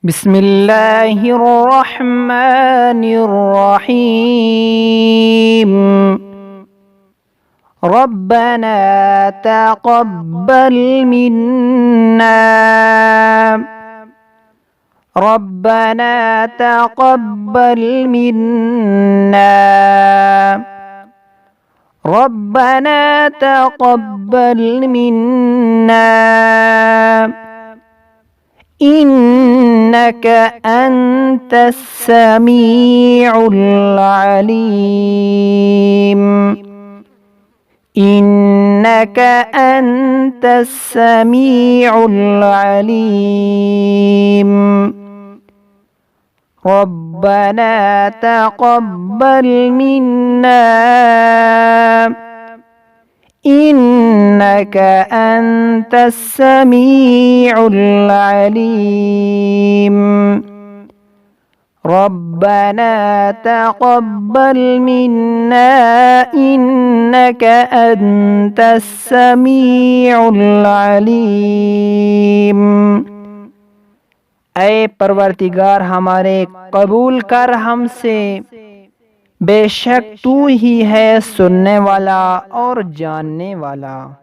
बिस्मिल्लाहिर रहमानिर रहीम। रब्बना तaqabbal minna। रब्बना तaqabbal minना। रब्बना तaqabbal minना। إنك أنت السميع العليم। إنك أنت السميع العليم. ربنا تقبل منا إنك أنت السميع العليم. ربنا تقبل منا إنك أنت السميع العليم। ऐ परवरदिगार हमारे कबूल कर हमसे, बेशक तू ही है सुनने वाला और जानने वाला।